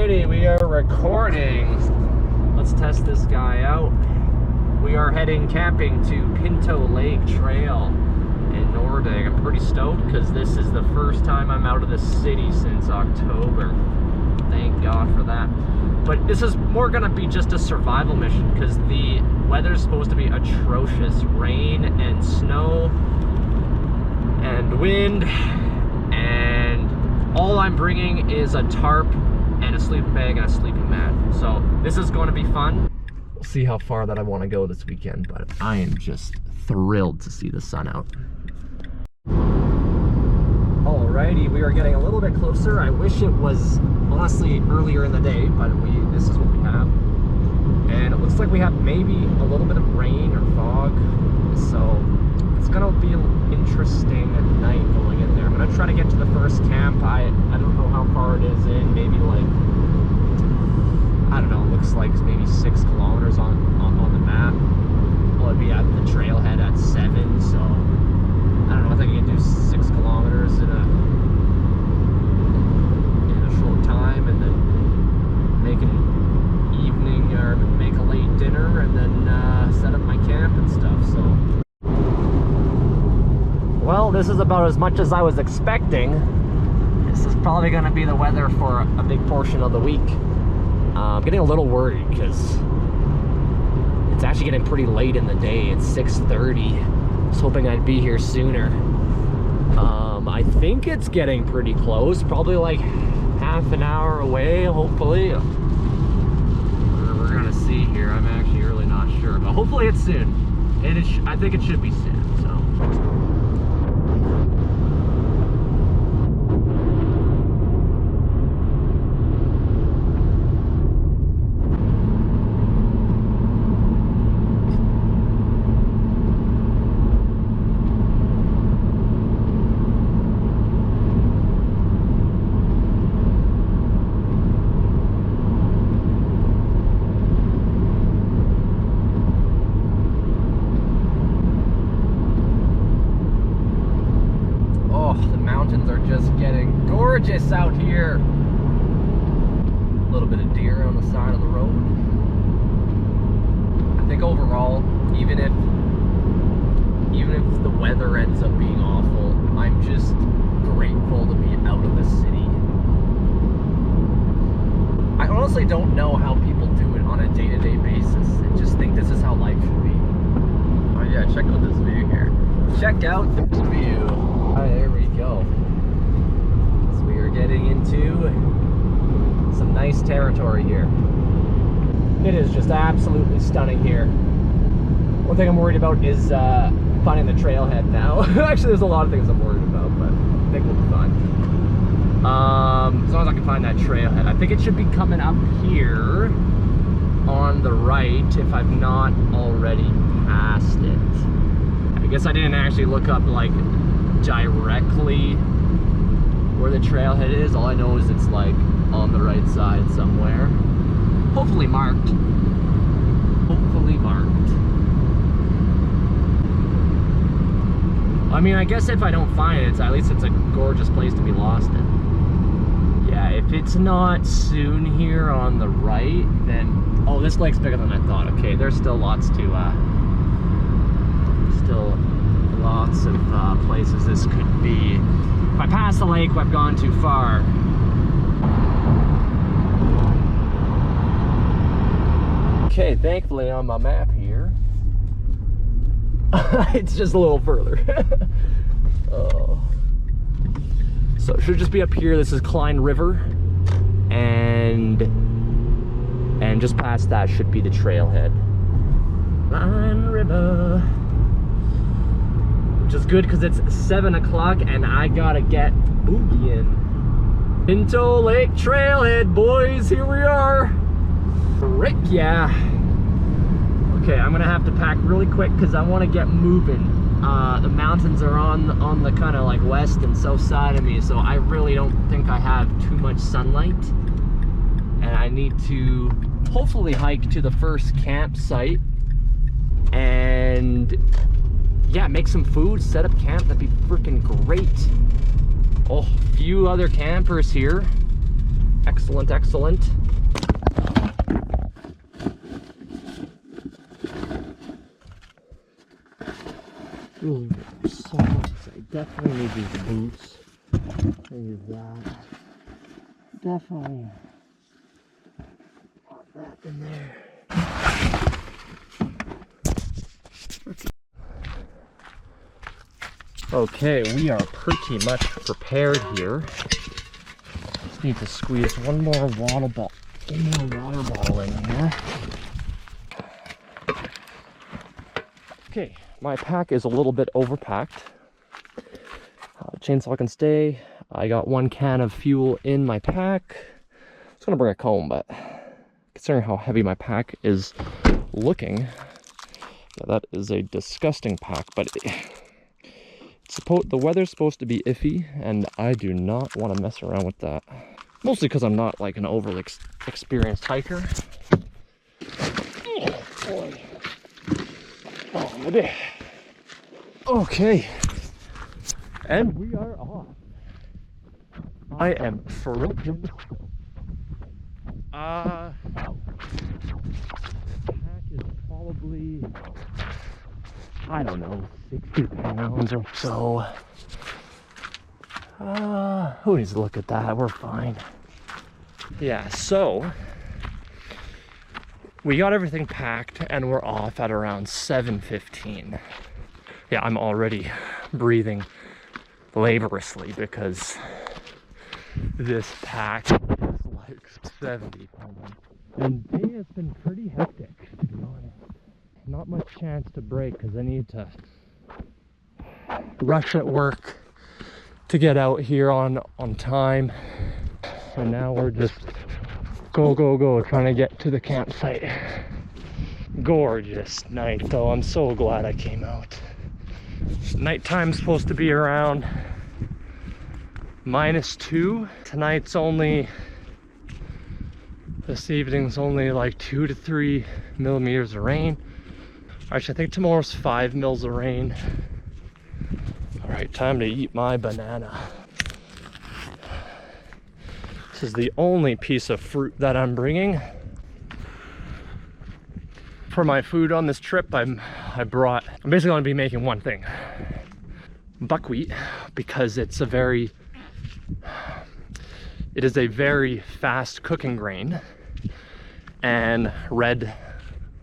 Alrighty, we are recording. Let's test this guy out. We are heading camping to Pinto Lake Trail in Nordegg. I'm pretty stoked because this is the first time I'm out of the city since October. Thank God for that. But this is more gonna be just a survival mission because the weather's supposed to be atrocious. Rain and snow and wind, and all I'm bringing is a tarp and a sleeping bag and a sleeping mat. So this is going to be fun. We'll see how far that I want to go this weekend, but I am just thrilled to see the sun out. Alrighty, we are getting a little bit closer. I wish it was honestly earlier in the day, but this is what we have. And it looks like we have maybe a little bit of rain or fog. So it's gonna be an interesting night going in there. I'm gonna try to get to the first camp. I don't know how far it is in, maybe like, I don't know, it looks like maybe 6 kilometers on the map. Well, it'd be at the trailhead at 7, so I don't know, I think I can do 6 kilometers in a short time, and then make an evening or make a late dinner, and then set up my camp and stuff. So, well, this is about as much as I was expecting. This is probably going to be the weather for a big portion of the week. I'm getting a little worried because it's actually getting pretty late in the day. It's 6:30. I was hoping I'd be here sooner. I think it's getting pretty close, probably like half an hour away, hopefully. We're gonna see here. I'm actually really not sure, but hopefully it's soon. And I think it should be soon, so. Gorgeous out here. A little bit of deer on the side of the road. I think overall, even if the weather ends up being awful, I'm just grateful to be out of the city. I honestly don't know how people do it on a day-to-day basis and just think this is how life should be. Oh yeah, check out this view here. Check out this view. All right, there we go. We are getting into some nice territory here. It is just absolutely stunning here. One thing I'm worried about is finding the trailhead now. Actually, there's a lot of things I'm worried about, but I think we'll be fine. As long as I can find that trailhead. I think it should be coming up here on the right if I've not already passed it. I guess I didn't actually look up like directly where the trailhead is. All I know is it's like on the right side somewhere. Hopefully marked. Hopefully marked. I mean, I guess if I don't find it, at least it's a gorgeous place to be lost in. Yeah, if it's not soon here on the right, then... Oh, this lake's bigger than I thought. Okay, there's still lots to... still lots of places this could be. If I pass the lake, I've gone too far. Okay, thankfully on my map here, it's just a little further. So it should just be up here. This is Klein River, and just past that should be the trailhead. Klein River. Which is good because it's 7 o'clock and I gotta get boogieing. Pinto Lake Trailhead, boys, here we are. Frick yeah. Okay, I'm gonna have to pack really quick because I want to get moving. The mountains are on the kind of like west and south side of me, so I really don't think I have too much sunlight. And I need to hopefully hike to the first campsite and yeah, make some food, set up camp. That'd be freaking great. Oh, a few other campers here. Excellent, excellent. Ooh, socks. I definitely need these boots. Need that. Definitely want that in there. Okay, we are pretty much prepared here. Just need to squeeze one more water bottle in here. Okay, my pack is a little bit overpacked. Chainsaw can stay. I got 1 can of fuel in my pack. I was gonna bring a comb, but considering how heavy my pack is looking, yeah, that is a disgusting pack, but the weather's supposed to be iffy, and I do not want to mess around with that. Mostly because I'm not like an overly experienced hiker. Oh boy. Oh my day. Okay. And we are off. I am freaking. Pack is probably, I don't know, 60 pounds or so. Who needs to look at that? We're fine. Yeah, so we got everything packed and we're off at around 7:15. Yeah, I'm already breathing laboriously because this pack is like 70 pounds. And the day has been pretty hectic, to be honest. Not much chance to break because I need to rush at work to get out here on time. And now we're just go trying to get to the campsite. Gorgeous night though. I'm so glad I came out. Nighttime's supposed to be around -2. This evening's only like 2 to 3 millimeters of rain. Actually, I think tomorrow's 5 mils of rain. All right, time to eat my banana. This is the only piece of fruit that I'm bringing. For my food on this trip, I'm basically going to be making one thing. Buckwheat, because it is a very fast cooking grain, and red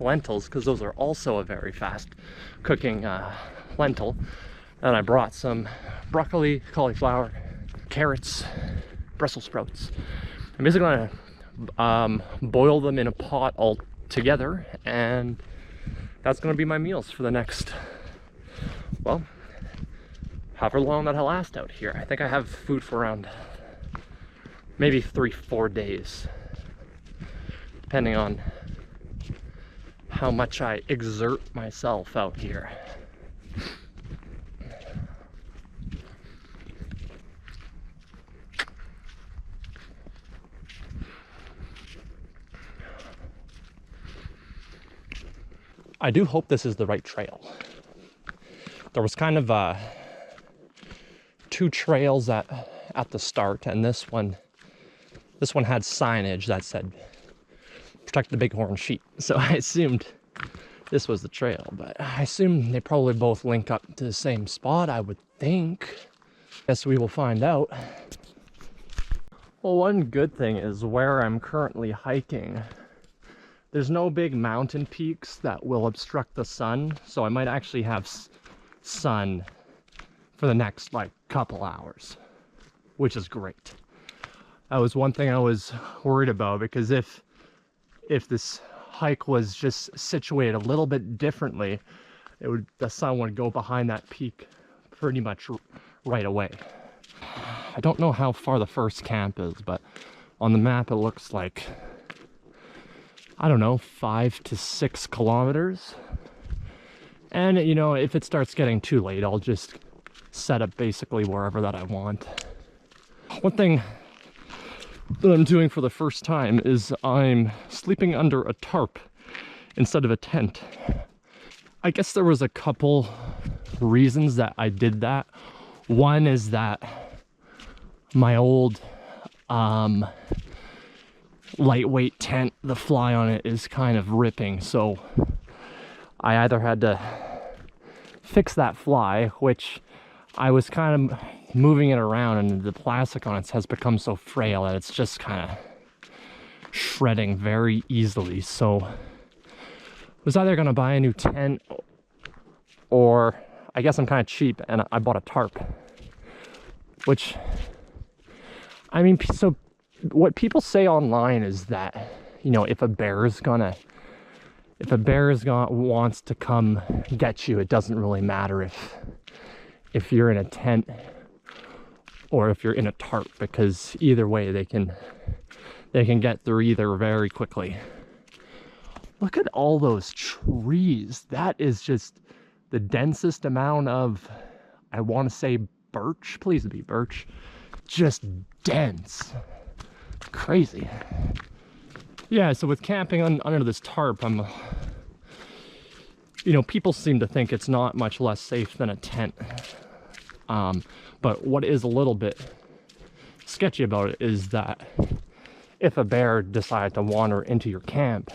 lentils, because those are also a very fast cooking lentil. And I brought some broccoli, cauliflower, carrots, Brussels sprouts. I'm basically gonna boil them in a pot all together, and that's gonna be my meals for the next, well, however long that'll last out here. I think I have food for around maybe 3-4 days, depending on how much I exert myself out here. I do hope this is the right trail. There was kind of 2 trails at the start, and this one had signage that said protect the bighorn sheep. So I assumed this was the trail, but I assume they probably both link up to the same spot, I would think. Guess we will find out. Well, one good thing is where I'm currently hiking, there's no big mountain peaks that will obstruct the sun, so I might actually have sun for the next like couple hours, which is great. That was one thing I was worried about, because if this hike was just situated a little bit differently, the sun would go behind that peak pretty much right away. I don't know how far the first camp is, but on the map it looks like, I don't know, 5 to 6 kilometers. And you know, if it starts getting too late, I'll just set up basically wherever that I want. One thing that I'm doing for the first time is I'm sleeping under a tarp instead of a tent. I guess there was a couple reasons that I did that. One is that my old lightweight tent, the fly on it is kind of ripping, so I either had to fix that fly, which I was kind of moving it around, and the plastic on it has become so frail that it's just kind of shredding very easily. So I was either going to buy a new tent, or I guess I'm kind of cheap and I bought a tarp, which, I mean, so what people say online is that, you know, if a bear wants to come get you, it doesn't really matter if you're in a tent or if you're in a tarp, because either way they can get through either very quickly. Look at all those trees. That is just the densest amount of, I want to say birch, please be birch, just dense. Crazy. Yeah, so with camping under this tarp, you know, people seem to think it's not much less safe than a tent. But what is a little bit sketchy about it is that if a bear decided to wander into your camp,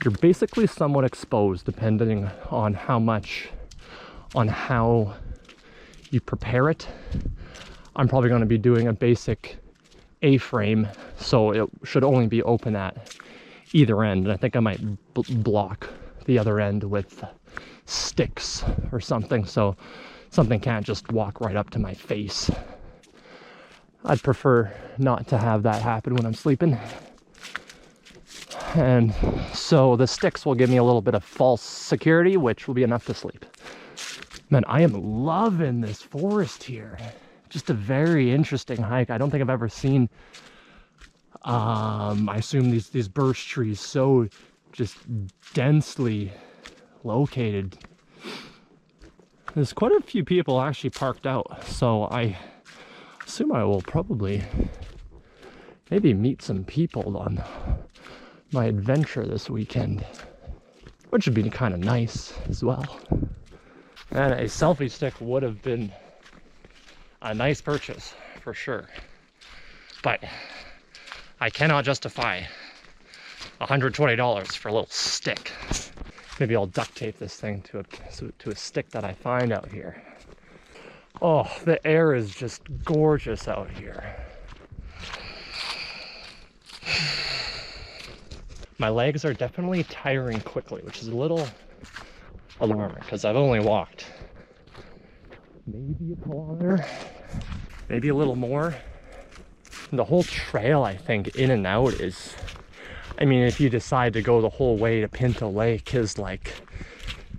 you're basically somewhat exposed depending on how you prepare it. I'm probably going to be doing a basic A-frame, so it should only be open at either end, and I think I might block the other end with sticks or something, so something can't just walk right up to my face. I'd prefer not to have that happen when I'm sleeping. And so the sticks will give me a little bit of false security, which will be enough to sleep. Man, I am loving this forest here. Just a very interesting hike. I don't think I've ever seen, I assume these birch trees so just densely located. There's quite a few people actually parked out, so I assume I will probably maybe meet some people on my adventure this weekend, which would be kind of nice as well. And a selfie stick would have been a nice purchase for sure, but I cannot justify $120 for a little stick. Maybe I'll duct tape this thing to a stick that I find out here. Oh, the air is just gorgeous out here. My legs are definitely tiring quickly, which is a little alarming because I've only walked maybe a kilometer, maybe a little more. And the whole trail, I think, in and out is, I mean, if you decide to go the whole way to Pinto Lake, is like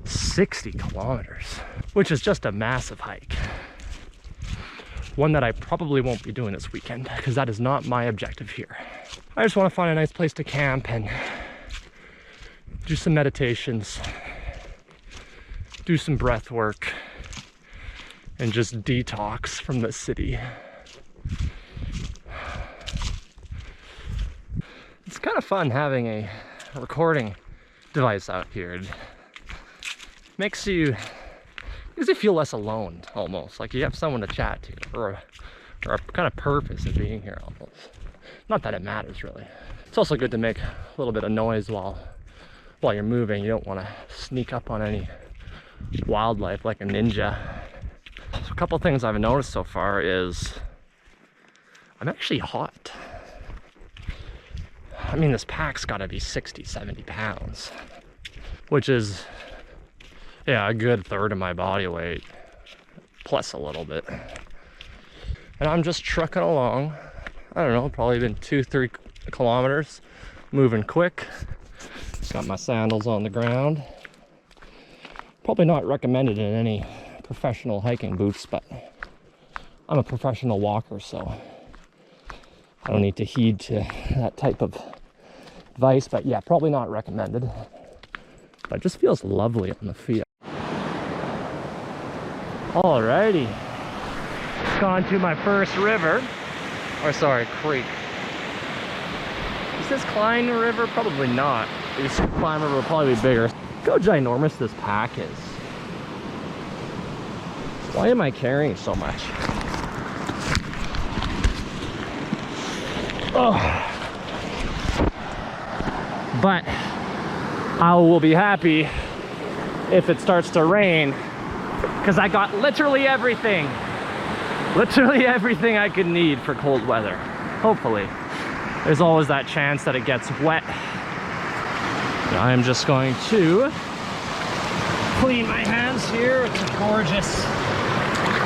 60 kilometers, which is just a massive hike. One that I probably won't be doing this weekend because that is not my objective here. I just want to find a nice place to camp and do some meditations, do some breath work, and just detox from the city. It's kind of fun having a recording device out here. It makes you feel less alone, almost like you have someone to chat to, or a kind of purpose of being here almost. Not that it matters really. It's also good to make a little bit of noise while you're moving. You don't want to sneak up on any wildlife like a ninja. So a couple things I've noticed so far is I'm actually hot. I mean, this pack's got to be 60, 70 pounds, which is, yeah, a good third of my body weight, plus a little bit. And I'm just trucking along. I don't know, probably been 2-3 kilometers, moving quick. Got my sandals on the ground. Probably not recommended in any professional hiking boots, but I'm a professional walker, so I don't need to heed to that type of advice. But yeah, probably not recommended. But it just feels lovely on the feet. Alrighty, gone to my first river, or sorry, creek. Is this Klein River? Probably not. This Klein River will probably be bigger. Look how ginormous this pack is. Why am I carrying so much? Oh, But I will be happy if it starts to rain, because I got literally everything I could need for cold weather. Hopefully. There's always that chance that it gets wet. I'm just going to clean my hands here with the gorgeous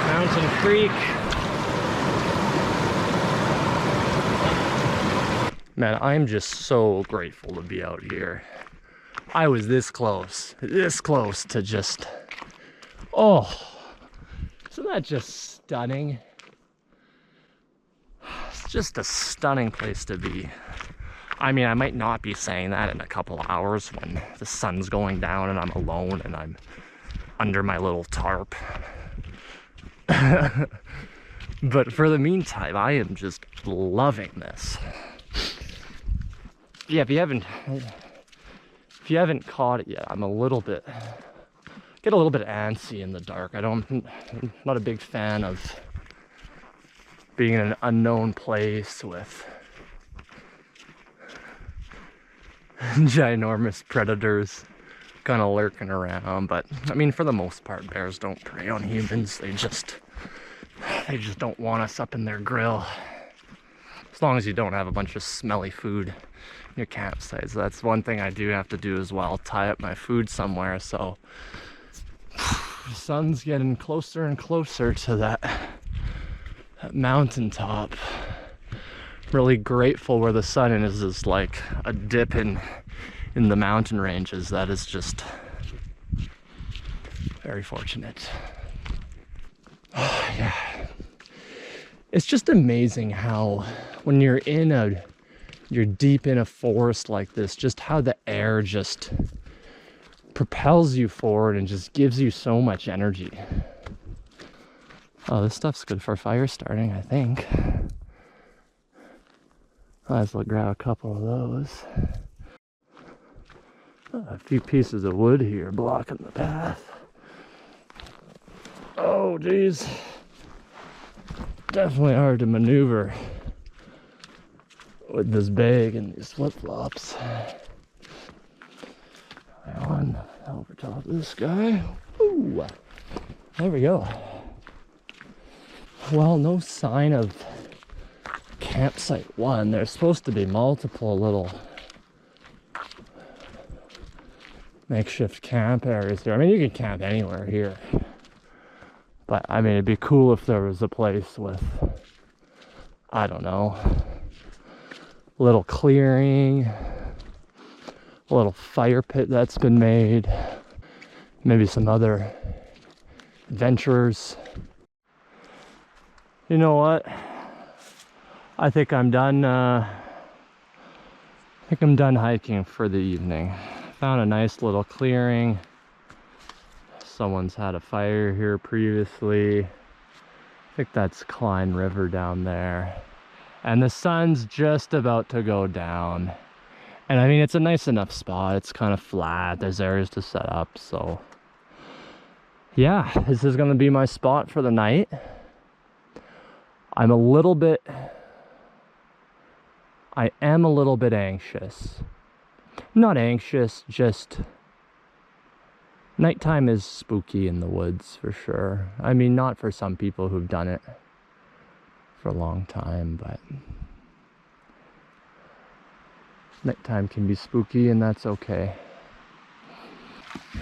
Mountain Creek. Man, I'm just so grateful to be out here. I was this close to just, oh, isn't that just stunning? It's just a stunning place to be. I mean, I might not be saying that in a couple hours when the sun's going down and I'm alone and I'm under my little tarp. But for the meantime, I am just loving this. Yeah, if you haven't caught it yet, I'm get a little bit antsy in the dark. I'm not a big fan of being in an unknown place with ginormous predators kind of lurking around. But I mean, for the most part, bears don't prey on humans. They just don't want us up in their grill. As long as you don't have a bunch of smelly food in your campsites. That's one thing I do have to do as well, tie up my food somewhere. So the sun's getting closer and closer to that mountaintop. Really grateful where the sun is like a dip in the mountain ranges. That is just very fortunate. Oh, yeah. It's just amazing how when you're deep in a forest like this, just how the air just propels you forward and just gives you so much energy. Oh, this stuff's good for fire starting, I think. Let's grab a couple of those. Oh, a few pieces of wood here blocking the path. Oh, geez. Definitely hard to maneuver with this bag and these flip-flops. One over top of this guy. Ooh, there we go. Well, no sign of campsite one. There's supposed to be multiple little makeshift camp areas here. I mean, you can camp anywhere here. But, I mean, it'd be cool if there was a place with, I don't know, a little clearing, a little fire pit that's been made, maybe some other adventurers. You know what? I think I'm done. Hiking for the evening. Found a nice little clearing. Someone's had a fire here previously. I think that's Klein River down there. And the sun's just about to go down. And I mean, it's a nice enough spot. It's kind of flat. There's areas to set up. So yeah, this is gonna be my spot for the night. I am a little bit anxious. Not anxious, just nighttime is spooky in the woods for sure. I mean, not for some people who've done it for a long time, but nighttime can be spooky and that's okay.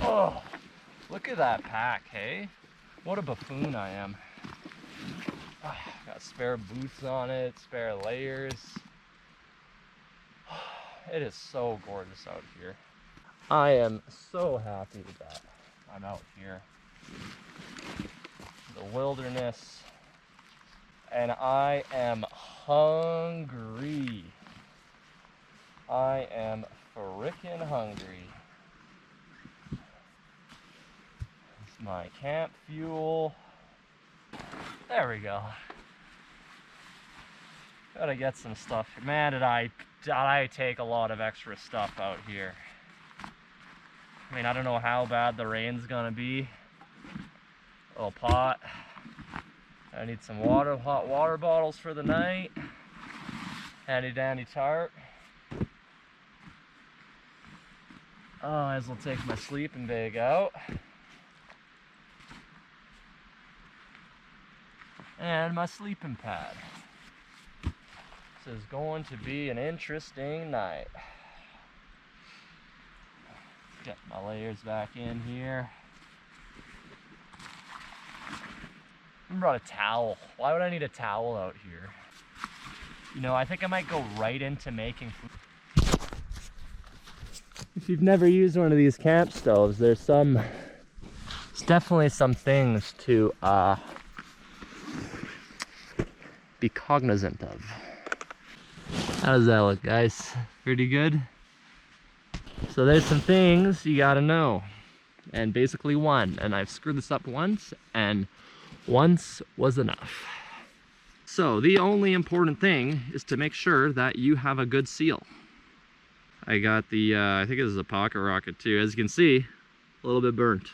Oh, look at that pack, hey? What a buffoon I am. Got spare boots on it, spare layers. It is so gorgeous out here. I am so happy that I'm out here. The wilderness. And I am hungry. I am frickin' hungry. It's my camp fuel. There we go. Gotta get some stuff. Man, did I take a lot of extra stuff out here. I mean, I don't know how bad the rain's gonna be. A little pot. I need some hot water bottles for the night. Handy dandy tarp. I as well take my sleeping bag out. And my sleeping pad. This is going to be an interesting night. Get my layers back in here. I brought a towel. Why would I need a towel out here? You know, I think I might go right into making food. If you've never used one of these camp stoves, there's definitely some things to be cognizant of. How does that look, guys? Pretty good? So there's some things you gotta know. And basically one, and I've screwed this up once, and once was enough. So the only important thing is to make sure that you have a good seal. I got the, I think this is a pocket rocket too. As you can see, a little bit burnt.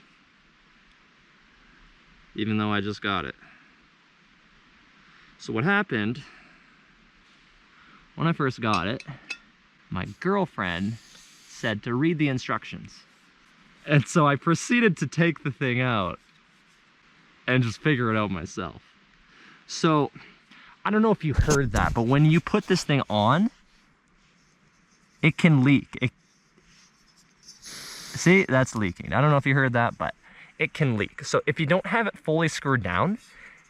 Even though I just got it. So what happened, when I first got it, my girlfriend said to read the instructions. And so I proceeded to take the thing out and just figure it out myself. So, I don't know if you heard that, but when you put this thing on, it can leak. See, that's leaking. I don't know if you heard that, but it can leak. So if you don't have it fully screwed down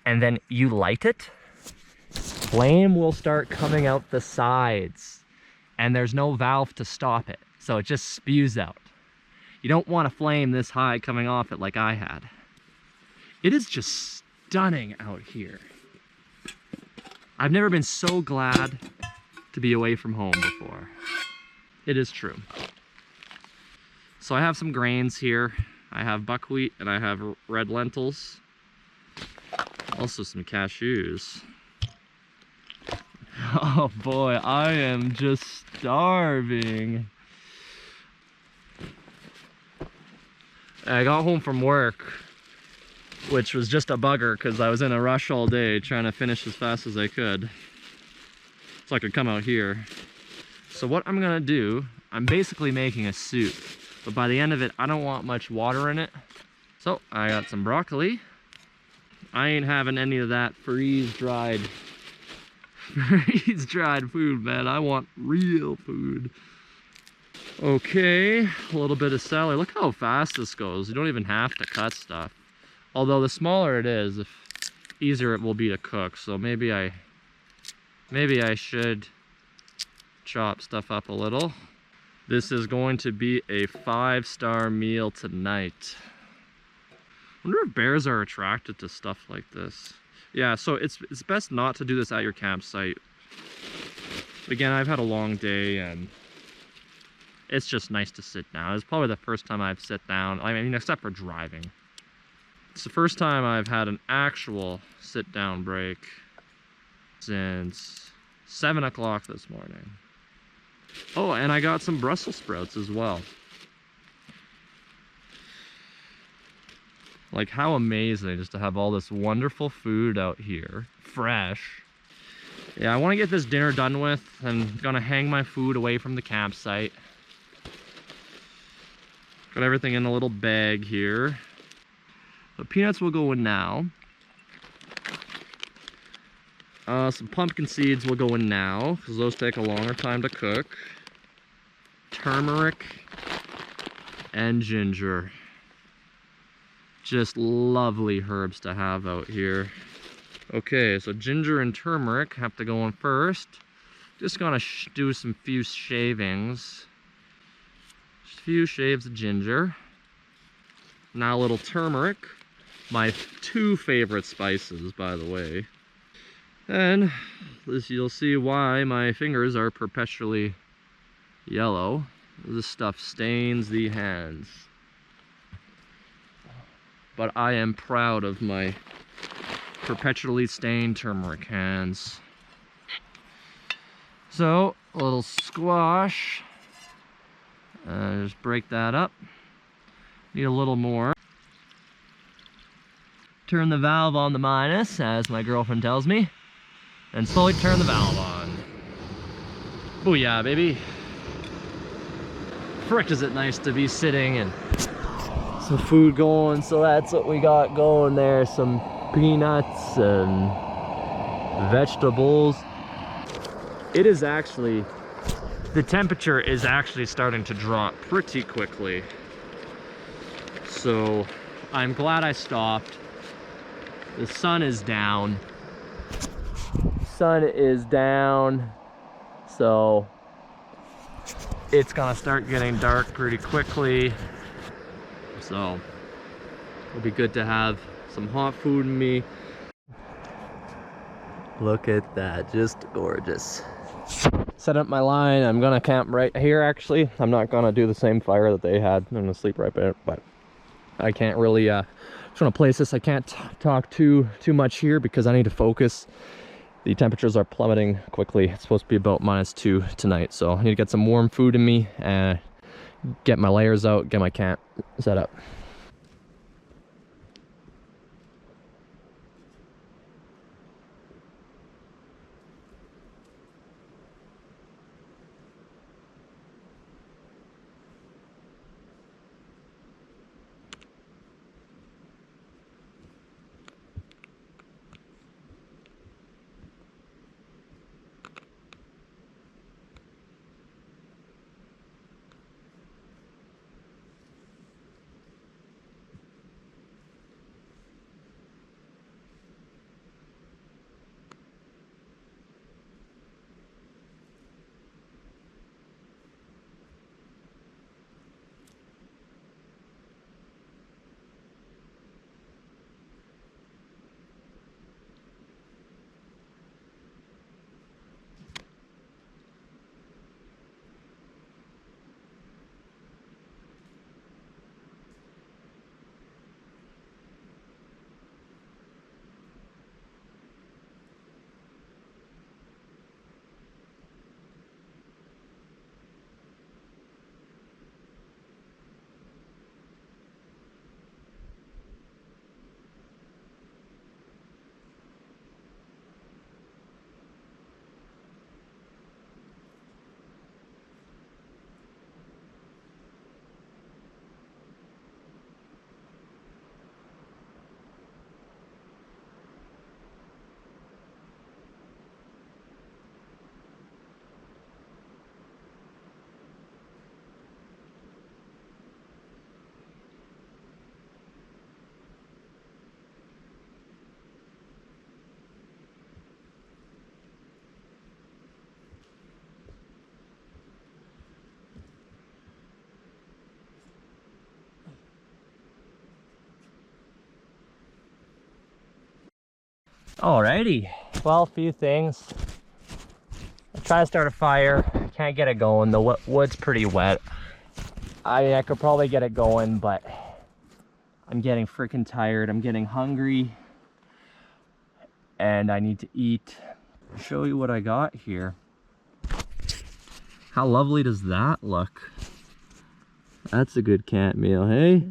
and then you light it, flame will start coming out the sides and there's no valve to stop it. So it just spews out. You don't want a flame this high coming off it like I had. It is just stunning out here. I've never been so glad to be away from home before. It is true. So I have some grains here. I have buckwheat and I have red lentils. Also some cashews. Oh boy, I am just starving. I got home from work, which was just a bugger because I was in a rush all day trying to finish as fast as I could so I could come out here. So what I'm gonna do, I'm basically making a soup, but by the end of it I don't want much water in it. So I got some broccoli. I ain't having any of that freeze-dried food, man. I want real food. Okay, a little bit of celery. Look how fast this goes. You don't even have to cut stuff. Although the smaller it is, the easier it will be to cook. So maybe I should chop stuff up a little. This is going to be a 5-star meal tonight. I wonder if bears are attracted to stuff like this. Yeah, so it's best not to do this at your campsite. Again, I've had a long day and it's just nice to sit down. It's probably the first time I've sat down, I mean, except for driving. It's the first time I've had an actual sit-down break since 7 o'clock this morning. Oh, and I got some Brussels sprouts as well. Like, how amazing just to have all this wonderful food out here, fresh. Yeah, I want to get this dinner done with. I'm gonna hang my food away from the campsite. Got everything in a little bag here. The peanuts will go in now. Some pumpkin seeds will go in now, because those take a longer time to cook. Turmeric and ginger. Just lovely herbs to have out here. Okay, so ginger and turmeric have to go in first. Just gonna do some few shavings. Just a few shaves of ginger. Now a little turmeric. My 2 favorite spices, by the way. And this, you'll see why my fingers are perpetually yellow. This stuff stains the hands. But I am proud of my perpetually stained turmeric hands. So, a little squash. Just break that up. Need a little more. Turn the valve on the minus, as my girlfriend tells me. And slowly turn the valve on. Booyah, baby. frick is it nice to be sitting and some food going. So that's what we got going there. Some peanuts and vegetables. It is actually, the temperature is actually starting to drop pretty quickly. So I'm glad I stopped. The sun is down. Sun is down. So it's gonna start getting dark pretty quickly. So it'll be good to have some hot food in me. Look at that, just gorgeous. Set up my line. I'm gonna camp right here actually. I'm not gonna do the same fire that they had. I'm gonna sleep right there, but I can't really just want to place this. I can't talk too much here because I need to focus. The temperatures are plummeting quickly. It's supposed to be about -2 tonight, so I need to get some warm food in me and get my layers out, get my camp set up. Alrighty, well, a few things. I try to start a fire, can't get it going. The wood's pretty wet. I could probably get it going, but I'm getting freaking tired. I'm getting hungry and I need to eat. I'll show you what I got here. How lovely does that look? That's a good camp meal, hey?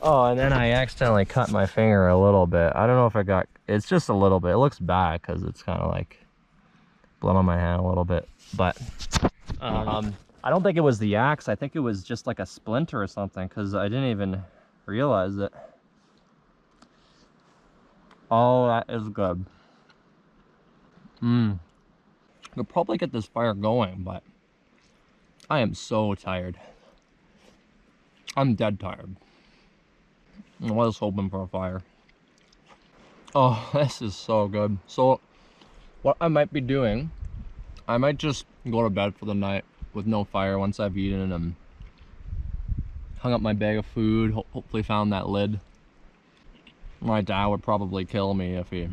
Oh, and then I accidentally cut my finger a little bit. I don't know if I got, it's just a little bit. It looks bad because it's kind of like blood on my hand a little bit. But I don't think it was the axe. I think it was just like a splinter or something because I didn't even realize it. Oh, that is good. Could probably get this fire going, but I am so tired. I'm dead tired. I was hoping for a fire. Oh, this is so good. So, what I might be doing, I might just go to bed for the night with no fire once I've eaten and hung up my bag of food, hopefully found that lid. My dad would probably kill me if he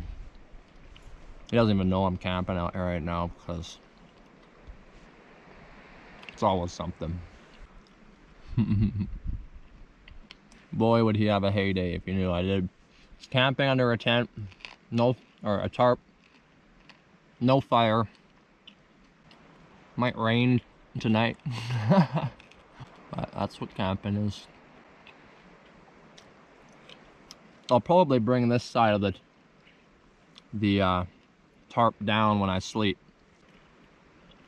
doesn't even know I'm camping out here right now because it's always something. Boy, would he have a heyday if he knew I did. Camping under a tent, or a tarp, no fire. Might rain tonight. But that's what camping is. I'll probably bring this side of the tarp down when I sleep.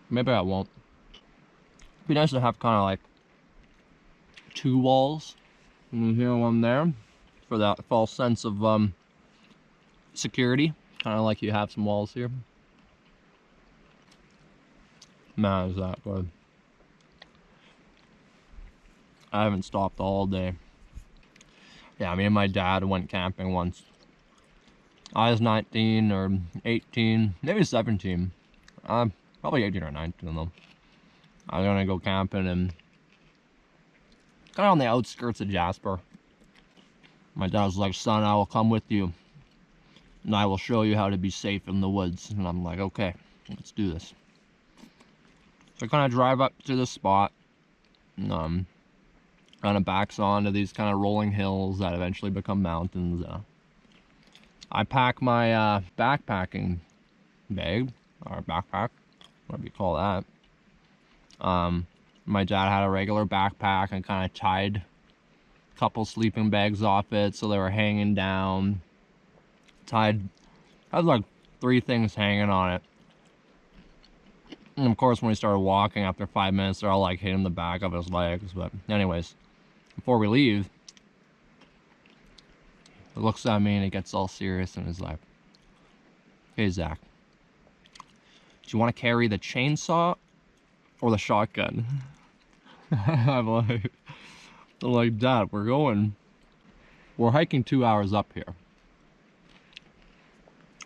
Maybe I won't. Be nice to have kind of like 2 walls. And here, one there, for that false sense of security. Kind of like you have some walls here. Man, is that good. I haven't stopped all day. Yeah, me and my dad went camping once. I was 19 or 18, maybe 17. Probably 18 or 19 though. I was gonna go camping and kind of on the outskirts of Jasper. My dad was like, son, I will come with you and I will show you how to be safe in the woods. And I'm like, okay, let's do this. So I kind of drive up to this spot and kind of backs onto these kind of rolling hills that eventually become mountains. I pack my backpacking bag, or backpack, whatever you call that. My dad had a regular backpack and kind of tied a couple sleeping bags off it so they were hanging down. Had like 3 things hanging on it. And of course when we started walking after 5 minutes, they're all like hitting the back of his legs. But anyways, before we leave, he looks at me and he gets all serious and is like, hey Zach, do you want to carry the chainsaw or the shotgun? I'm like, Dad, we're hiking 2 hours up here.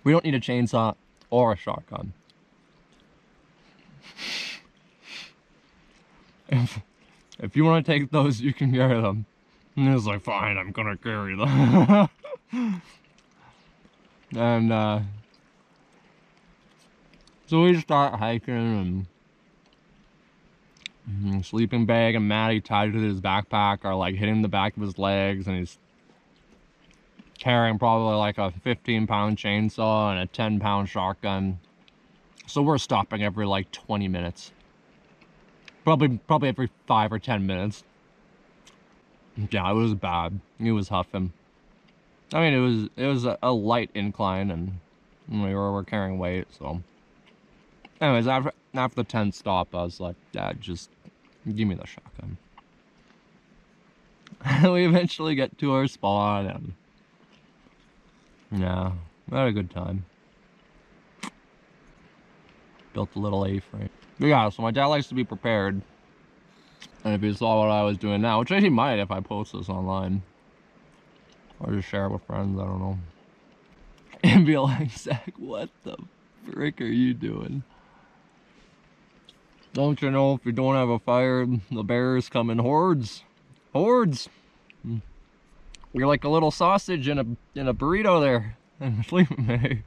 We don't need a chainsaw or a shotgun. If you want to take those, you can carry them. And he was like, fine, I'm gonna carry them. And so we start hiking, and sleeping bag and Maddie tied to his backpack are like hitting the back of his legs, and he's carrying probably like a 15-pound chainsaw and a 10-pound shotgun. So we're stopping every like 20 minutes. Probably every 5 or 10 minutes. Yeah, it was bad. He was huffing. I mean, it was a light incline, and we were carrying weight, so. Anyways, after the 10th stop, I was like, Dad, just give me the shotgun. We eventually get to our spot, and yeah, we had a good time. Built a little A-frame. But yeah, so my dad likes to be prepared. And if he saw what I was doing now, which he might if I post this online, or just share it with friends, I don't know. And be like, Zach, what the frick are you doing? Don't you know if you don't have a fire, the bears come in hordes? Hordes! You're like a little sausage in a burrito there. And sleeping bag.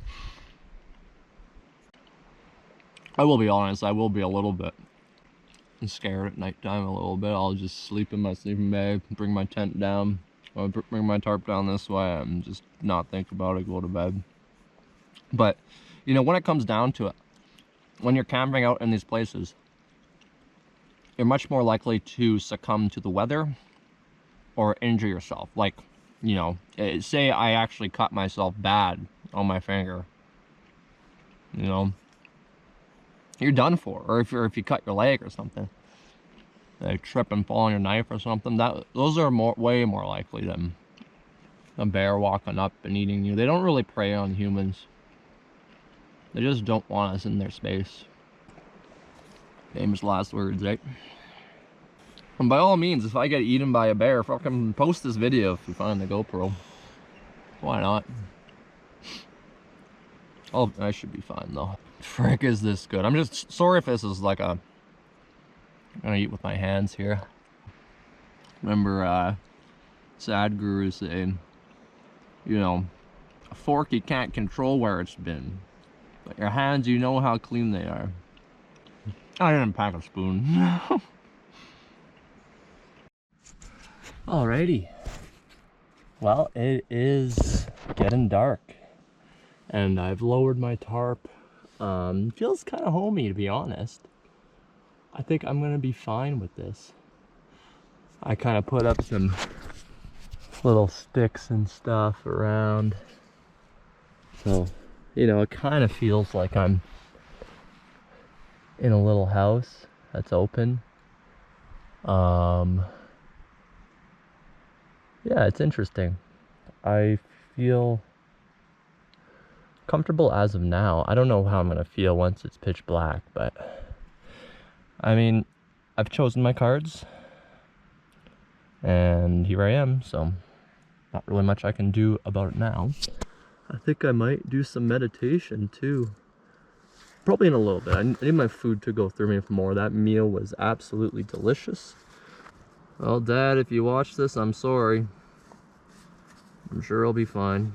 I will be honest, I will be a little bit scared at nighttime a little bit. I'll just sleep in my sleeping bag, bring my tent down, or bring my tarp down this way, and just not think about it, go to bed. But, you know, when it comes down to it, when you're camping out in these places, you're much more likely to succumb to the weather or injure yourself. Like, you know, say I actually cut myself bad on my finger, you know, you're done for. Or if you cut your leg or something, like trip and fall on your knife or something, those are way more likely than a bear walking up and eating you. They don't really prey on humans. They just don't want us in their space. Famous last words, right? And by all means, if I get eaten by a bear, fucking post this video if you find the GoPro. Why not? Oh, I should be fine though. Frick, is this good? I'm just sorry if this is like I'm gonna eat with my hands here. Remember Sad Guru saying, you know, a fork you can't control where it's been, but your hands, you know how clean they are. I didn't pack a spoon. Alrighty. Well, it is getting dark, and I've lowered my tarp. Feels kind of homey, to be honest. I think I'm gonna be fine with this. I kind of put up some little sticks and stuff around, so you know, it kind of feels like I'm in a little house that's open. Yeah, it's interesting. I feel comfortable as of now. I don't know how I'm gonna feel once it's pitch black, but I mean, I've chosen my cards and here I am, so not really much I can do about it now. I think I might do some meditation too. Probably in a little bit. I need my food to go through me for more. That meal was absolutely delicious. Well, Dad, if you watch this, I'm sorry. I'm sure I'll be fine.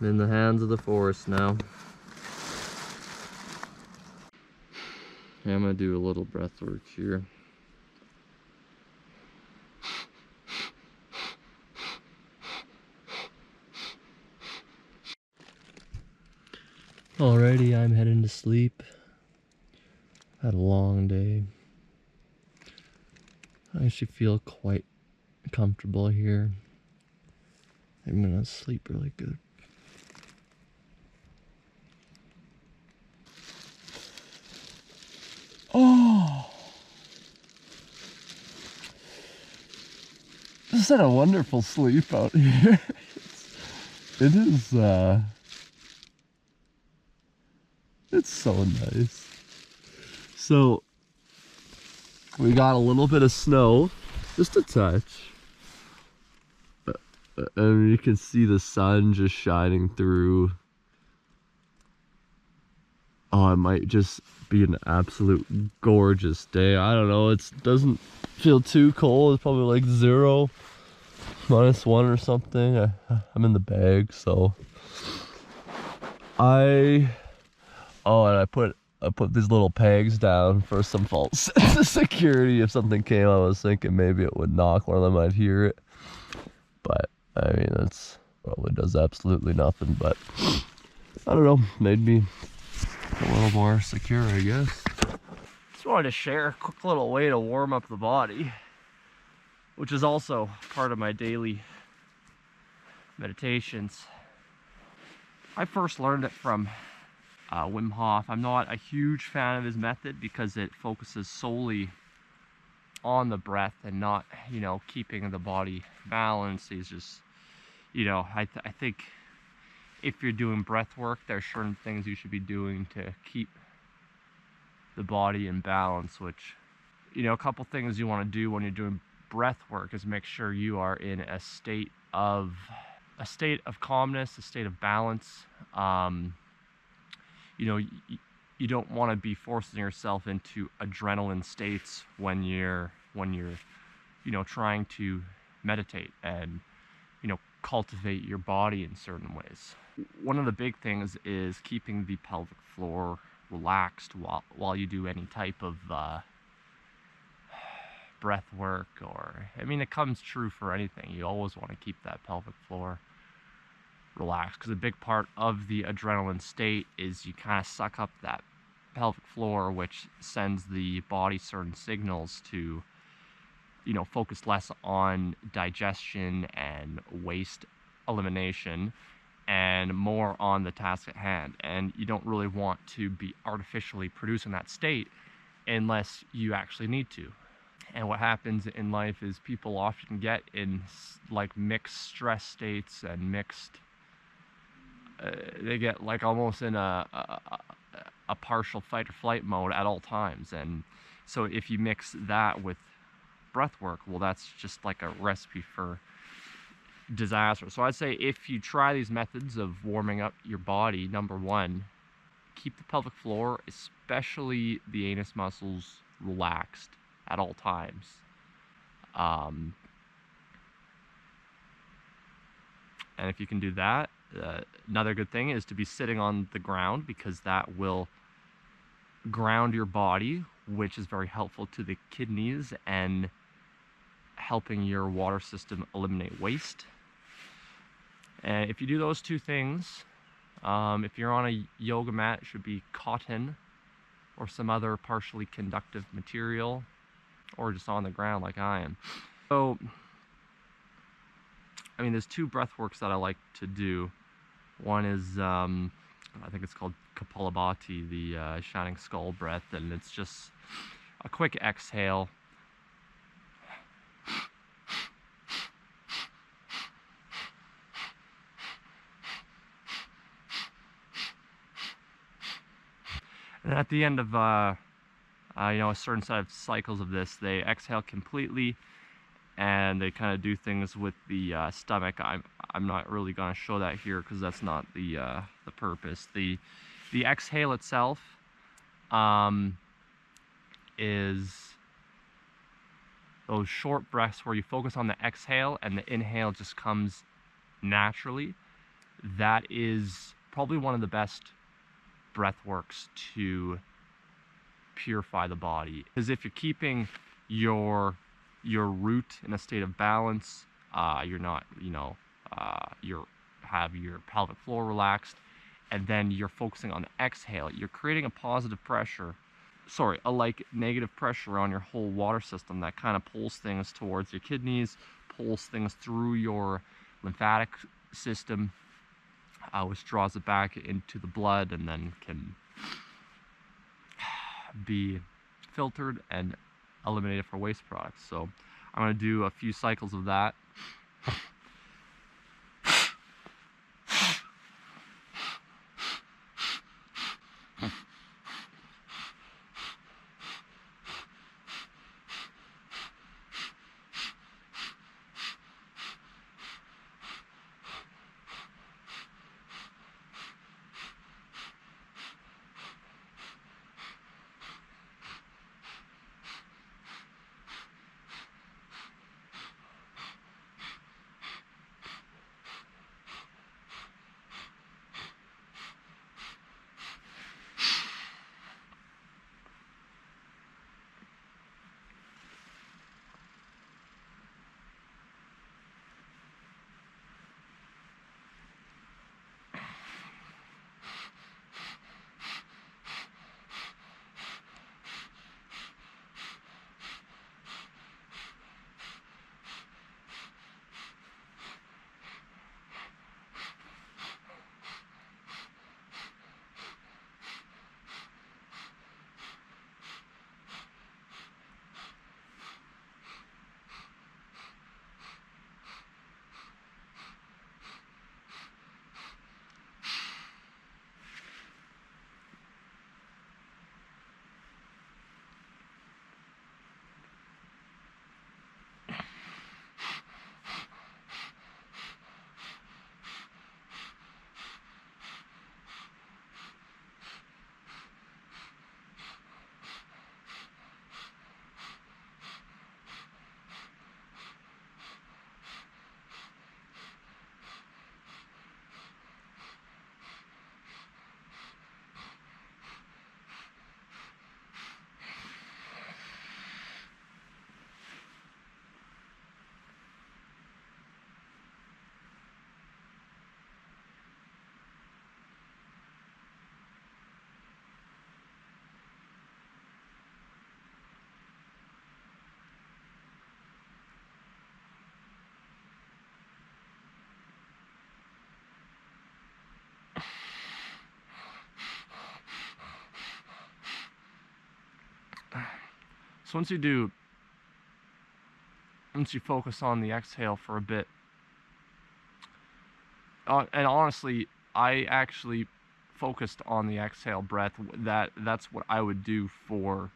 I'm in the hands of the forest now. I'm gonna do a little breath work here. Alrighty, I'm heading to sleep. Had a long day. I actually feel quite comfortable here. I'm gonna sleep really good. Oh! Just had a wonderful sleep out here. It is, it's so nice. So, we got a little bit of snow, just a touch. And you can see the sun just shining through. Oh, it might just be an absolute gorgeous day. I don't know, it doesn't feel too cold. It's probably like 0, -1 or something. I'm in the bag, so and I put these little pegs down for some false security. If something came, I was thinking maybe it would knock, one of them might hear it. But I mean, it's probably does absolutely nothing. But I don't know, made me a little more secure, I guess. Just wanted to share a quick little way to warm up the body, which is also part of my daily meditations. I first learned it from Wim Hof. I'm not a huge fan of his method because it focuses solely on the breath and not, you know, keeping the body balanced. He's just, you know, I think if you're doing breath work, there's certain things you should be doing to keep the body in balance, which, you know, a couple things you want to do when you're doing breath work is make sure you are in a state of calmness, a state of balance. You know, you don't want to be forcing yourself into adrenaline states when you're you know, trying to meditate and, you know, cultivate your body in certain ways. One of the big things is keeping the pelvic floor relaxed while you do any type of breath work, or I mean, it comes true for anything. You always want to keep that pelvic floor relaxed, because a big part of the adrenaline state is you kind of suck up that pelvic floor, which sends the body certain signals to, you know, focus less on digestion and waste elimination and more on the task at hand. And you don't really want to be artificially producing that state unless you actually need to. And what happens in life is people often get in like mixed stress states and mixed they get like almost in a partial fight or flight mode at all times. And so if you mix that with breath work, well, that's just like a recipe for disaster. So I'd say if you try these methods of warming up your body, number one, keep the pelvic floor, especially the anus muscles, relaxed at all times. And if you can do that, another good thing is to be sitting on the ground, because that will ground your body, which is very helpful to the kidneys and helping your water system eliminate waste. And if you do those two things, if you're on a yoga mat, it should be cotton or some other partially conductive material, or just on the ground like I am. So, I mean, there's two breath works that I like to do. One is, I think it's called Kapalabhati, the Shining Skull breath, and it's just a quick exhale. And at the end of you know, a certain set of cycles of this, they exhale completely, and they kind of do things with the stomach. I'm not really gonna show that here because that's not the purpose. The exhale itself is those short breaths where you focus on the exhale and the inhale just comes naturally. That is probably one of the best breath works to purify the body, because if you're keeping your root in a state of balance, you're not, you know, you have your pelvic floor relaxed, and then you're focusing on the exhale, you're creating a positive pressure, a like negative pressure on your whole water system that kind of pulls things towards your kidneys, pulls things through your lymphatic system, which draws it back into the blood and then can be filtered and eliminated for waste products. So I'm going to do a few cycles of that. So once you focus on the exhale for a bit, and honestly, I actually focused on the exhale breath. That's what I would do for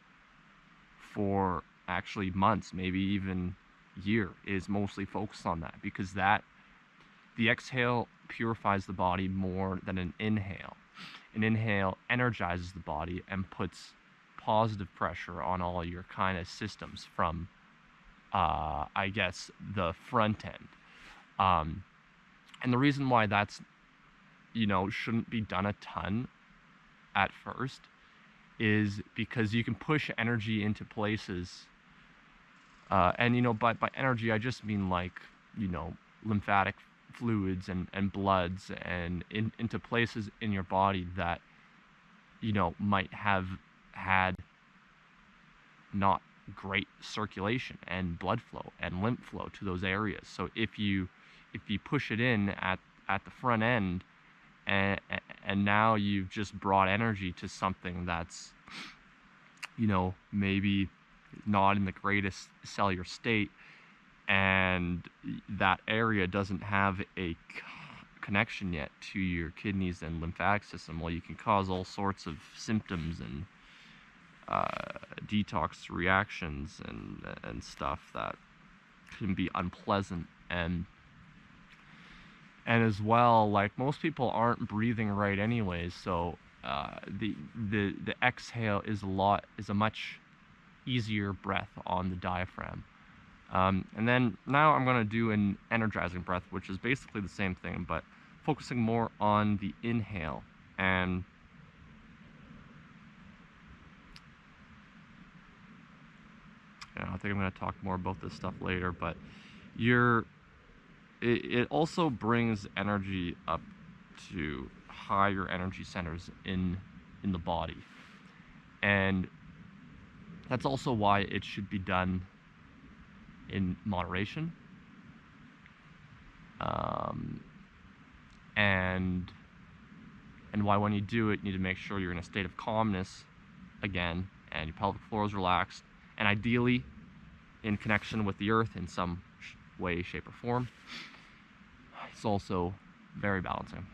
actually months, maybe even year, is mostly focused on that, because the exhale purifies the body more than an inhale. An inhale energizes the body and puts positive pressure on all your kind of systems from, I guess, the front end. And the reason why that's, you know, shouldn't be done a ton at first is because you can push energy into places, and, you know, by energy, I just mean, like, you know, lymphatic fluids and bloods, and into places in your body that, you know, might have had not great circulation and blood flow and lymph flow to those areas. So if you push it in at the front end, and now you've just brought energy to something that's, you know, maybe not in the greatest cellular state, and that area doesn't have a connection yet to your kidneys and lymphatic system, well, you can cause all sorts of symptoms and detox reactions and stuff that can be unpleasant. And as well, like, most people aren't breathing right anyways, so the exhale is a much easier breath on the diaphragm. And then now I'm going to do an energizing breath, which is basically the same thing, but focusing more on the inhale. And I think I'm going to talk more about this stuff later, but it also brings energy up to higher energy centers in the body. And that's also why it should be done in moderation. And why when you do it, you need to make sure you're in a state of calmness again, and your pelvic floor is relaxed, and ideally in connection with the earth in some way, shape, or form. It's also very balancing.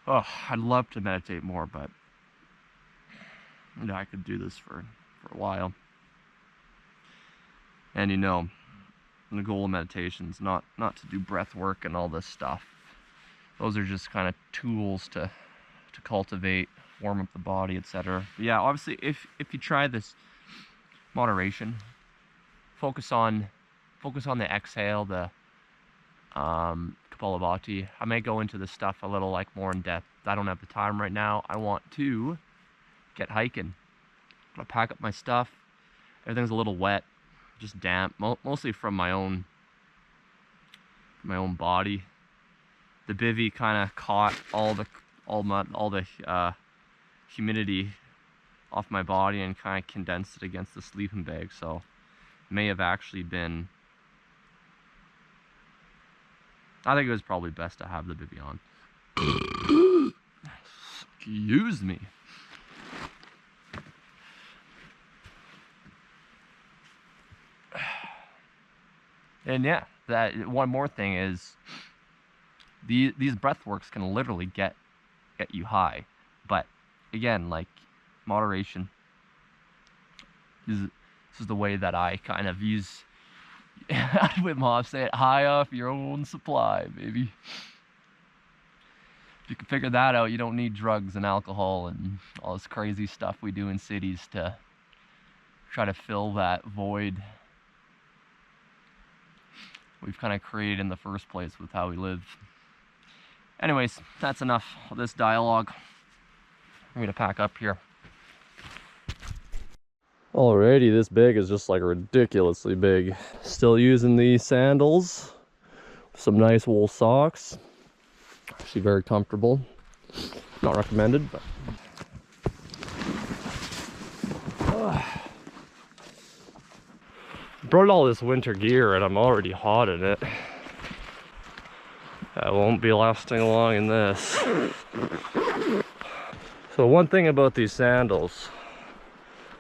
Oh, I'd love to meditate more, but I could do this for a while. And the goal of meditation is not to do breath work and all this stuff. Those are just kind of tools to cultivate, warm up the body, etc. Yeah, obviously, if you try this moderation, focus on the exhale, the Kapalabhati. I may go into this stuff a little more in depth. I don't have the time right now. I want to get hiking. I'm gonna pack up my stuff. Everything's a little wet, just damp, mostly from my own body. The bivvy kind of caught all the humidity off my body and kind of condensed it against the sleeping bag. So it may have actually been. I think it was probably best to have the bivvy on. Excuse me. And yeah, that one more thing is these breath works can literally get you high, but again, moderation. This is the way that I kind of use. With mom say it, high off your own supply, baby. If you can figure that out, you don't need drugs and alcohol and all this crazy stuff we do in cities to try to fill that void we've kind of created in the first place with how we live. Anyways, that's enough of this dialogue. I'm gonna pack up here. Alrighty, this bag is just ridiculously big. Still using these sandals. Some nice wool socks. Actually very comfortable. Not recommended, but. Brought all this winter gear and I'm already hot in it. I won't be lasting long in this. So one thing about these sandals,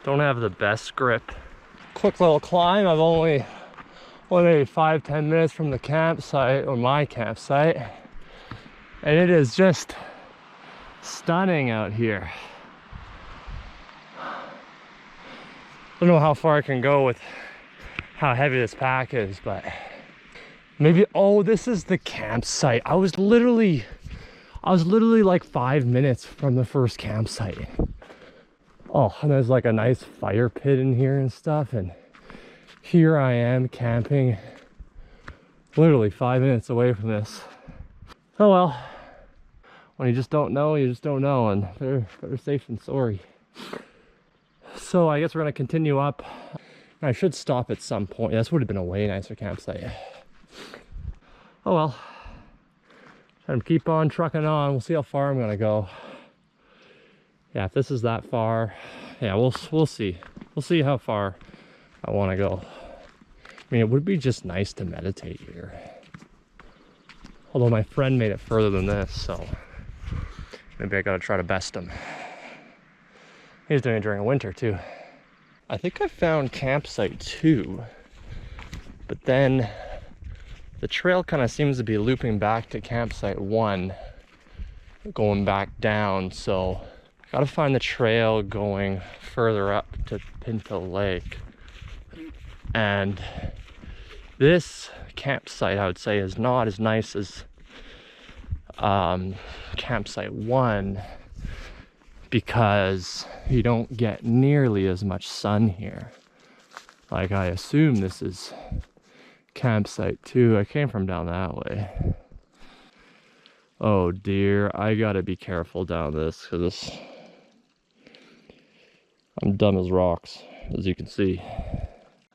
don't have the best grip. Quick little climb. I've only maybe 5-10 minutes from the campsite, or my campsite, and it is just stunning out here. I don't know how far I can go with how heavy this pack is, but maybe. Oh, this is the campsite. I was literally 5 minutes from the first campsite. Oh, and there's a nice fire pit in here and stuff, and here I am camping literally 5 minutes away from this. Oh well, when you just don't know, you just don't know, and better safe than sorry. So I guess we're gonna continue up. I should stop at some point. This would have been a way nicer campsite. Oh well, And keep on trucking on. We'll see how far I'm gonna go. Yeah, if this is that far, yeah, we'll see. We'll see how far I want to go. I mean, it would be just nice to meditate here. Although my friend made it further than this, so maybe I gotta try to best him. He's doing it during winter too. I think I found campsite 2, but then the trail kind of seems to be looping back to campsite 1, going back down, so I gotta find the trail going further up to Pinto Lake. And this campsite, I would say, is not as nice as campsite 1, because you don't get nearly as much sun here. Like, I assume this is campsite 2. I came from down that way. Oh dear, I gotta be careful down this, because I'm dumb as rocks, as you can see.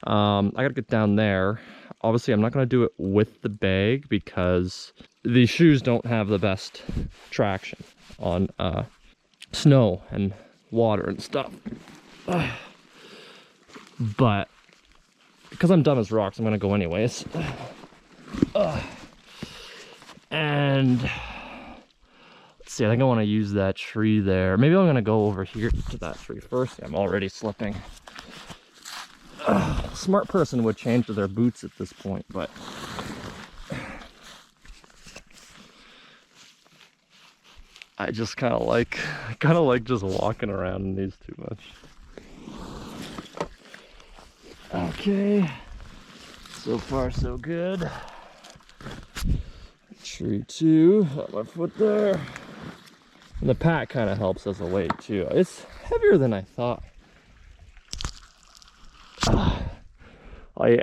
I gotta get down there. Obviously, I'm not gonna do it with the bag because these shoes don't have the best traction on snow and water and stuff. But because I'm dumb as rocks, I'm gonna go anyways. And let's see, I think I want to use that tree there. Maybe I'm gonna go over here to that tree first. I'm already slipping. Smart person would change to their boots at this point, but I just kind of like just walking around in these too much. Okay, so far so good. Tree 2, got my foot there. And the pack kind of helps as a weight too. It's heavier than I thought. I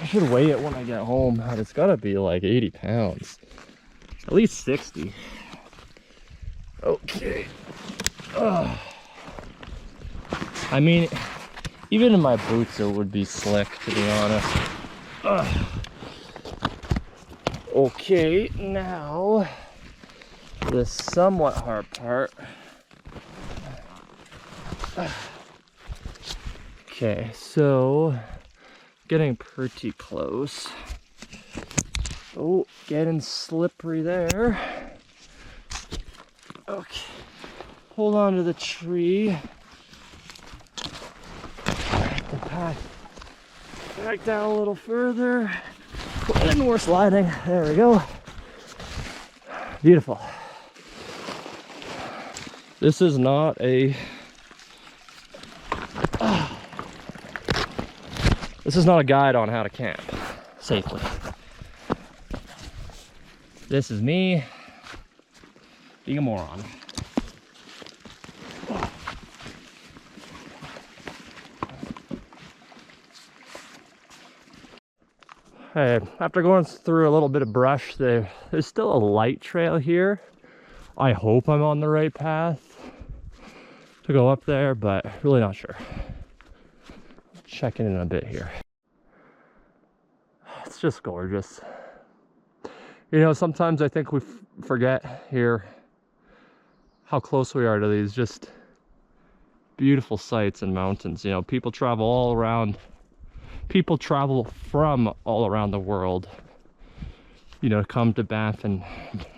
should weigh it when I get home, but it's gotta be like 80 pounds. At least 60. Okay. I mean, even in my boots it would be slick, to be honest. Okay, now the somewhat hard part. Okay, so getting pretty close. Oh, getting slippery there. Okay, hold on to the tree. The path back down a little further. And more sliding. There we go. Beautiful. This is not a this is not a guide on how to camp safely. This is me being a moron. Hey, after going through a little bit of brush, there's still a light trail here. I hope I'm on the right path to go up there, but really not sure. Check in a bit here. It's just gorgeous. You know, sometimes I think we forget here how close we are to these just beautiful sights and mountains. You know, people travel all around. People travel from all around the world, you know, to come to Banff and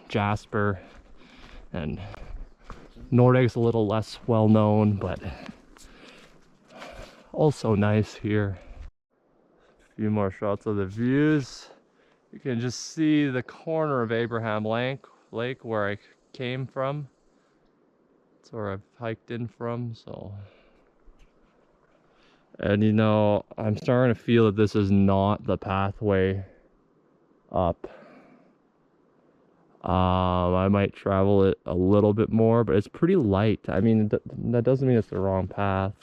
Jasper, and Nordegg's a little less well known, but also nice here. A few more shots of the views. You can just see the corner of Abraham Lake where I came from. That's where I've hiked in from, so. And you know, I'm starting to feel that this is not the pathway up. I might travel it a little bit more, but it's pretty light. I mean, that doesn't mean it's the wrong path.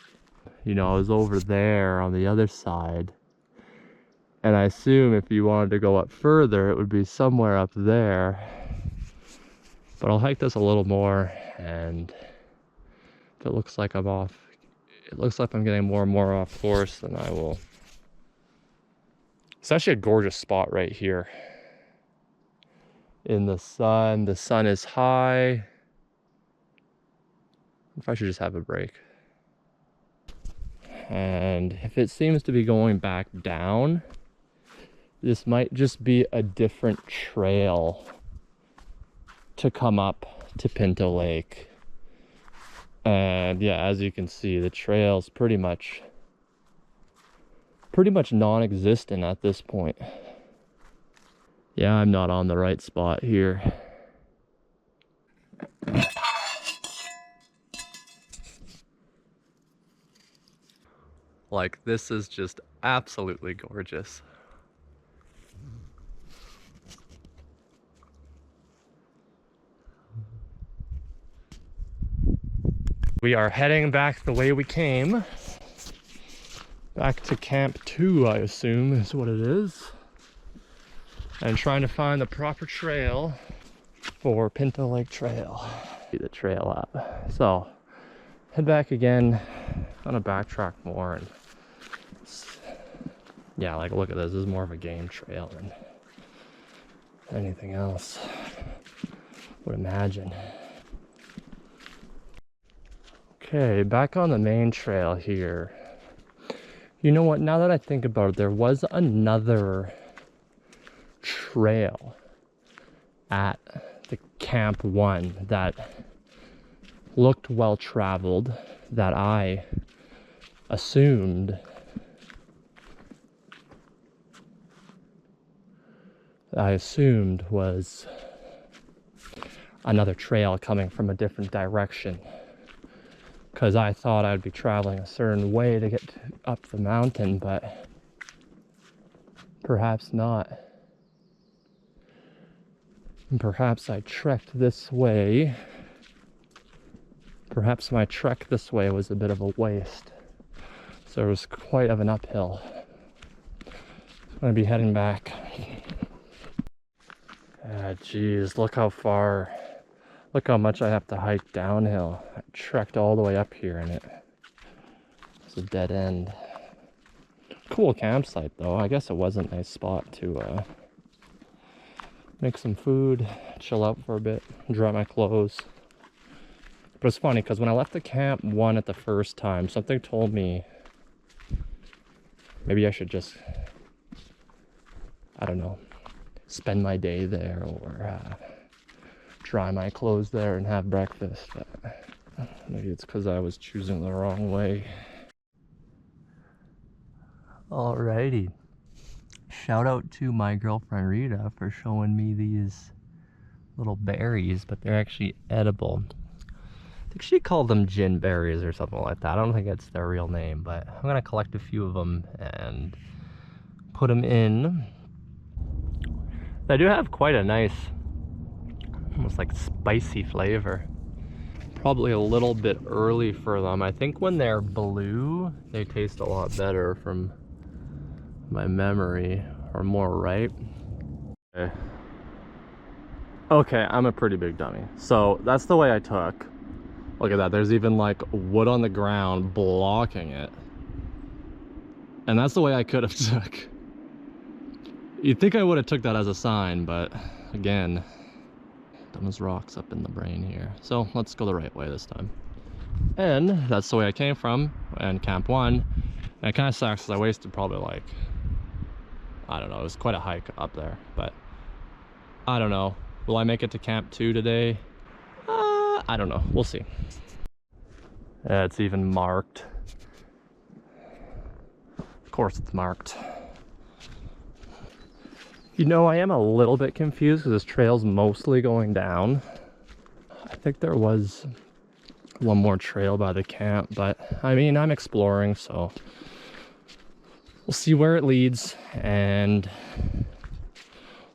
You know, I was over there on the other side. And I assume if you wanted to go up further, it would be somewhere up there. But I'll hike this a little more, and if it looks like I'm off, it looks like I'm getting more and more off course, then I will. It's actually a gorgeous spot right here. in the sun. The sun is high. If I should just have a break. And if it seems to be going back down, this might just be a different trail to come up to Pinto Lake. And yeah, as you can see, the trail's pretty much non-existent at this point. Yeah, I'm not on the right spot here. Like, this is just absolutely gorgeous. We are heading back the way we came. Back to Camp 2, I assume is what it is. And trying to find the proper trail for Pinto Lake Trail. See the trail up. So, head back again. Gonna backtrack more and yeah, like look at this. This is more of a game trail than anything else. Would imagine. Okay, back on the main trail here. You know what, now that I think about it, there was another trail at the Camp 1 that looked well traveled, that I assumed was another trail coming from a different direction, because I thought I'd be traveling a certain way to get up the mountain, but perhaps not. And perhaps I trekked this way. Perhaps my trek this way was a bit of a waste. So it was quite of an uphill. I'm gonna be heading back. Ah, geez, look how far, look how much I have to hike downhill. I trekked all the way up here and it's a dead end. Cool campsite though. I guess it was a nice spot to make some food, chill out for a bit, dry my clothes. But it's funny because when I left the Camp 1 at the first time, something told me maybe I should just, I don't know, spend my day there or dry my clothes there and have breakfast. But maybe it's because I was choosing the wrong way. Alrighty. Shout out to my girlfriend Rita for showing me these little berries, but they're actually edible. I think she called them gin berries or something like that. I don't think it's their real name, but I'm gonna collect a few of them and put them in. They do have quite a nice, almost like spicy flavor. Probably a little bit early for them. I think when they're blue, they taste a lot better from my memory, or more ripe. Okay, I'm a pretty big dummy. So that's the way I took. Look at that, there's even like wood on the ground blocking it. And that's the way I could have took. You'd think I would have took that as a sign, but again, dumb as rocks up in the brain here. So let's go the right way this time. And that's the way I came from in Camp 1. And it kind of sucks because I wasted probably like, I don't know, it was quite a hike up there, but I don't know. Will I make it to Camp 2 today? I don't know, we'll see. Yeah, it's even marked. Of course it's marked. You know, I am a little bit confused because this trail's mostly going down. I think there was one more trail by the camp, but I mean, I'm exploring, so we'll see where it leads and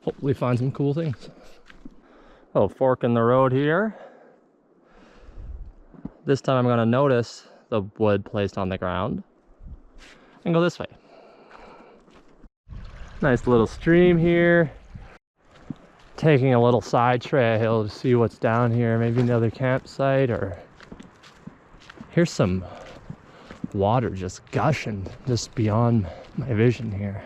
hopefully find some cool things. Oh, fork in the road here. This time I'm gonna notice the wood placed on the ground and go this way. Nice little stream here. Taking a little side trail to see what's down here. Maybe another campsite, or here's some water just gushing just beyond my vision here.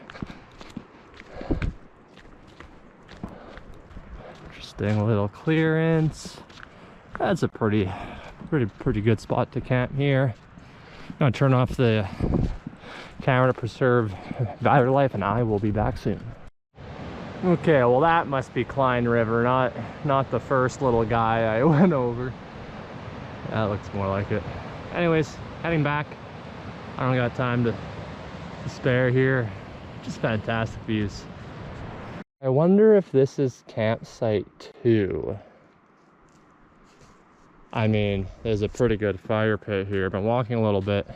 Interesting little clearance. That's a pretty good spot to camp here. I'm gonna turn off the camera to preserve battery life, and I will be back soon. Okay, well that must be Klein River, not the first little guy I went over. That looks more like it. Anyways, heading back. I don't got time to spare here. Just fantastic views. I wonder if this is campsite 2. I mean, there's a pretty good fire pit here. Been walking a little bit.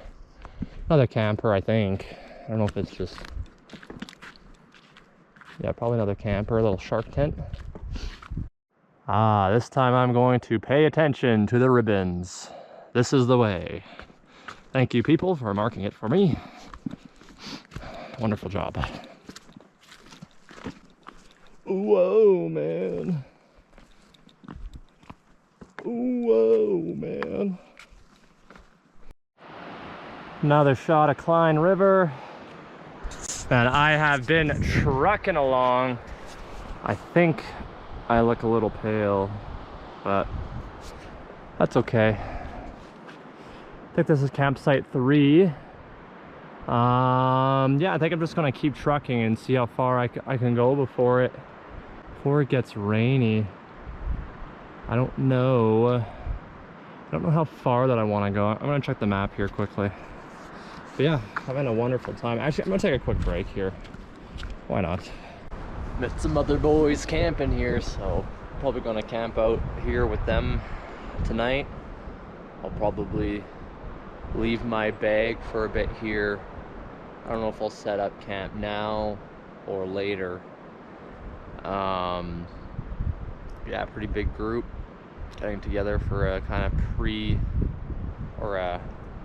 Another camper, I think. I don't know if it's just... Yeah, probably another camper, a little shark tent. Ah, this time I'm going to pay attention to the ribbons. This is the way. Thank you, people, for marking it for me. Wonderful job. Whoa, man. Whoa, man. Another shot of Klein River. And I have been trucking along. I think I look a little pale, but that's okay. I think this is campsite 3. Yeah, I think I'm just gonna keep trucking and see how far I can go before it gets rainy. I don't know how far that I want to go. I'm gonna check the map here quickly. But yeah, having a wonderful time. Actually, I'm gonna take a quick break here. Why not? Met some other boys camping here, so probably gonna camp out here with them tonight. I'll probably leave my bag for a bit here. I don't know if I'll set up camp now or later. Yeah, pretty big group getting together for a kind of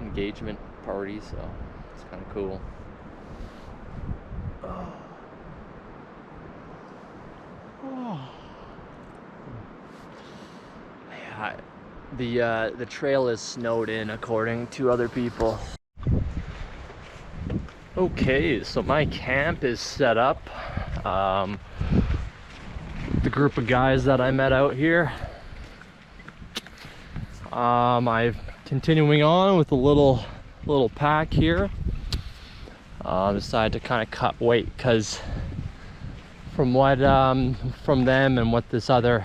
engagement party, so it's kind of cool. Yeah, the trail is snowed in according to other people. Okay, so my camp is set up. The group of guys that I met out here. I'm continuing on with a little pack here. Decided to kind of cut weight because from them and what this other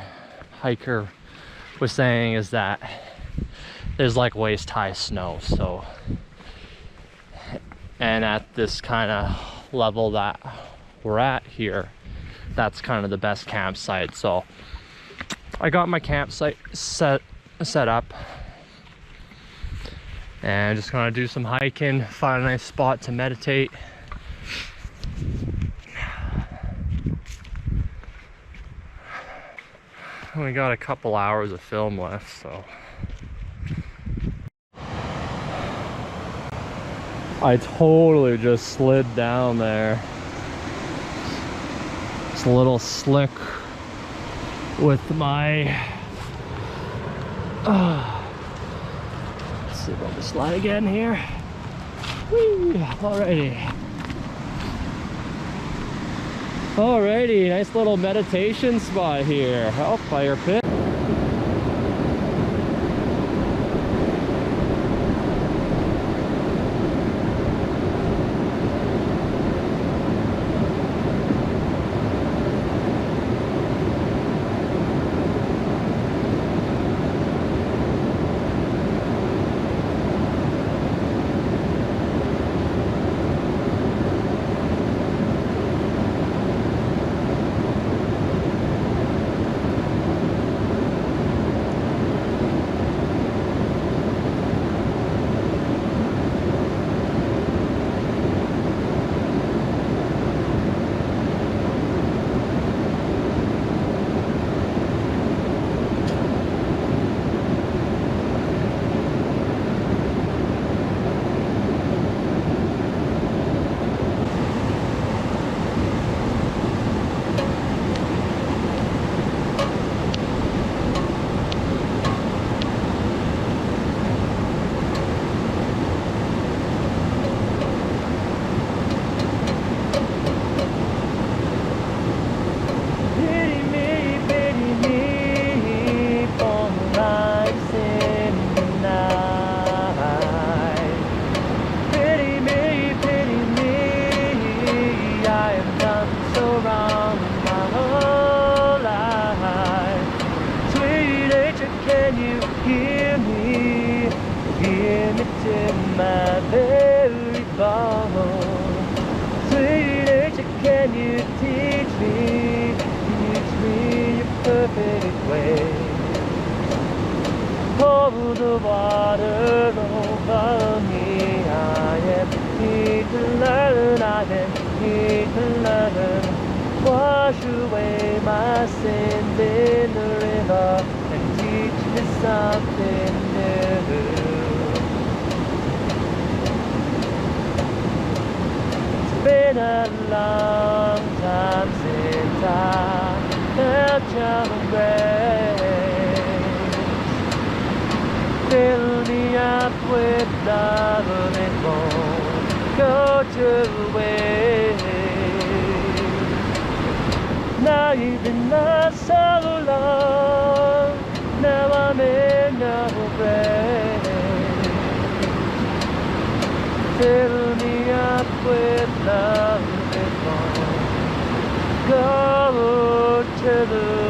hiker was saying is that there's like waist high snow, so, and at this kind of level that we're at here, that's kind of the best campsite. So I got my campsite set up and just gonna do some hiking, find a nice spot to meditate. We got a couple hours of film left, so I totally just slid down there. It's a little slick with my let's see if I can slide again here. Whee! Alrighty, nice little meditation spot here. Oh, fire pit. the water over me. I am here to learn, I am here to learn. Wash away my sins in the river and teach me something new. It's been a long time since I felt your embrace. Fill me up with love and won't go to waste. Now you've been lost so long, now I'm in your embrace. Fill me up with love and won't go to the